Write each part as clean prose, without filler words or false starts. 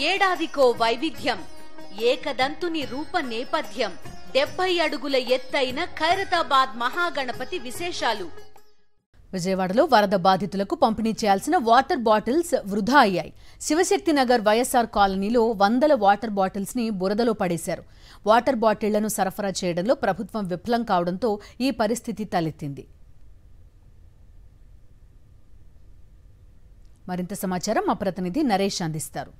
ఏడాదికో వైవిధ్యం, ఏకదంతుని రూప నేపథ్యం, 70 అడుగుల ఎత్తైన ఖైరతాబాద్ మహాగణపతి విశేషాలు. విజయవాడలో వరద బాధితులకు పంపిణీ చేయాల్సిన వాటర్ బాటిల్స్ వృధా అయ్యాయి. శివశక్తి నగర్ వైఎస్ఆర్ కాలనీలో వందల వాటర్ బాటిల్స్ ని బురదలో పడేశారు. వాటర్ బాటిళ్లను సరఫరా చేయడంలో ప్రభుత్వం విఫలం కావడంతో ఈ పరిస్థితి తలెత్తింది. మరింత సమాచారం మా ప్రతినిధి నరేష్ అందిస్తారు.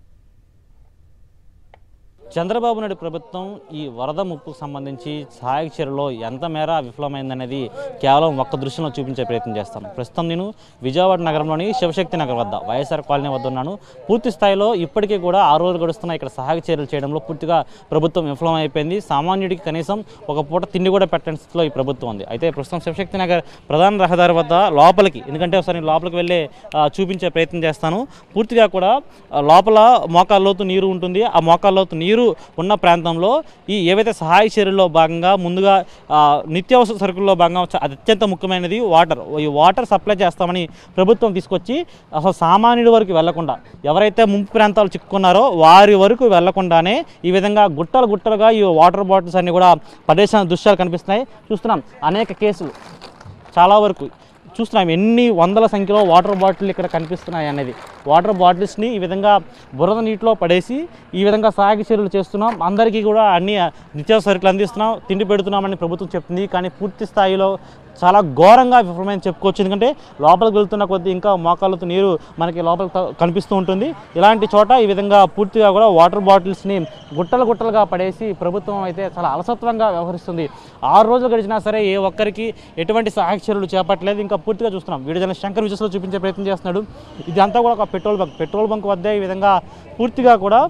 చంద్రబాబు నాయుడు ప్రభుత్వం ఈ వరద ముప్పుకు సంబంధించి సహాయక చర్యలో ఎంత మేర విఫలమైందనేది కేవలం ఒక్క దృశ్యంలో చూపించే ప్రయత్నం చేస్తాను. ప్రస్తుతం నేను విజయవాడ నగరంలోని శివశక్తి నగర్ వద్ద వైఎస్ఆర్ కాలనీ వద్ద ఉన్నాను. పూర్తి స్థాయిలో ఇప్పటికీ కూడా 6 రోజులు గడుస్తున్న ఇక్కడ సహాయక చర్యలు చేయడంలో పూర్తిగా ప్రభుత్వం విఫలమైపోయింది. సామాన్యుడికి కనీసం ఒక పూట తిండి కూడా పెట్టని స్థితిలో ఈ ప్రభుత్వం ఉంది. అయితే ప్రస్తుతం శివశక్తి నగర్ ప్రధాన రహదారి వద్ద లోపలికి, ఎందుకంటే ఒకసారి లోపలికి వెళ్ళే చూపించే ప్రయత్నం చేస్తాను. పూర్తిగా కూడా లోపల మోకాల్లోతు నీరు ఉంటుంది. ఆ మోకాల్లోతు నీరు ఉన్న ప్రాంతంలో ఈ ఏవైతే సహాయ చర్యల్లో భాగంగా ముందుగా నిత్యావసర సరుకుల్లో భాగంగా అత్యంత ముఖ్యమైనది వాటర్. ఈ వాటర్ సప్లై చేస్తామని ప్రభుత్వం తీసుకొచ్చి అసలు సామాన్యుడి వరకు వెళ్లకుండా, ఎవరైతే ముంపు ప్రాంతాలు చిక్కుకున్నారో వారి వరకు వెళ్లకుండానే ఈ విధంగా గుట్టలుగా ఈ వాటర్ బాటిల్స్ అన్ని కూడా పడేసిన దృశ్యాలు కనిపిస్తున్నాయి. చూస్తున్నాం అనేక కేసులు, చాలా వరకు చూస్తున్నాం ఎన్ని వందల సంఖ్యలో వాటర్ బాటిల్ ఇక్కడ కనిపిస్తున్నాయి అనేది. వాటర్ బాటిల్స్ని ఈ విధంగా బురద నీటిలో పడేసి ఈ విధంగా సహాయక చర్యలు చేస్తున్నాం. అందరికీ కూడా అన్ని నిత్యావసర సరుకులు అందిస్తున్నాం, తిండి పెడుతున్నామని ప్రభుత్వం చెప్తుంది. కానీ పూర్తి స్థాయిలో చాలా ఘోరంగా విఫలమని చెప్పుకోవచ్చు. ఎందుకంటే లోపలికి వెళ్తున్న కొద్దీ ఇంకా మోకాళ్ళతో నీరు మనకి లోపలికి కనిపిస్తూ ఉంటుంది. ఇలాంటి చోట ఈ విధంగా పూర్తిగా కూడా వాటర్ బాటిల్స్ని గుట్టలుగా పడేసి ప్రభుత్వం అయితే చాలా అలసత్వంగా వ్యవహరిస్తుంది. 6 రోజులు గడిచినా సరే ఏ ఒక్కరికి ఎటువంటి సహాయక చర్యలు చేపట్టలేదు. ఇంకా పూర్తిగా చూస్తున్నాం. వీడియో జర్నలిస్ట్ శంకర్ విజయస్లో చూపించే ప్రయత్నం చేస్తున్నాడు. ఇదంతా కూడా ఒక పెట్రోల్ బంక్ వద్దే ఈ విధంగా పూర్తిగా కూడా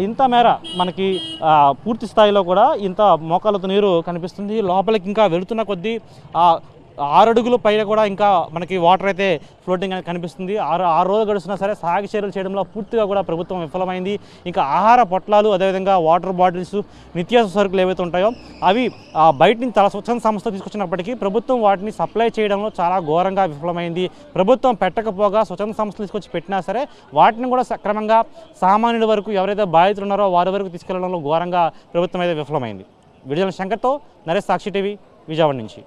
ఇంత మేర మనకి పూర్తి స్థాయిలో కూడా ఇంత మోకాళ్ళతో నీరు కనిపిస్తుంది. లోపలికి ఇంకా వెళుతున్న కొద్దీ 6 అడుగుల పైన కూడా ఇంకా మనకి వాటర్ అయితే ఫ్లోటింగ్ అనేది కనిపిస్తుంది. 6 రోజులు గడుస్తున్నా సరే సహాయక చర్యలు చేయడంలో పూర్తిగా కూడా ప్రభుత్వం విఫలమైంది. ఇంకా ఆహార పొట్లాలు, అదేవిధంగా వాటర్ బాటిల్స్, నిత్యావసర సరుకులు ఏవైతే ఉంటాయో అవి బయట నుంచి చాలా స్వచ్ఛంద సంస్థ తీసుకొచ్చినప్పటికీ ప్రభుత్వం వాటిని సప్లై చేయడంలో చాలా ఘోరంగా విఫలమైంది. ప్రభుత్వం పెట్టకపోగా స్వచ్ఛంద సంస్థలు తీసుకొచ్చి పెట్టినా సరే వాటిని కూడా సక్రమంగా సామాన్యుల వరకు, ఎవరైతే బాధితులు ఉన్నారో వారి వరకు తీసుకెళ్లడంలో ఘోరంగా ప్రభుత్వం అయితే విఫలమైంది. వీడియో శంకర్తో నరేష్, సాక్షి టీవీ, విజయవాడ నుంచి.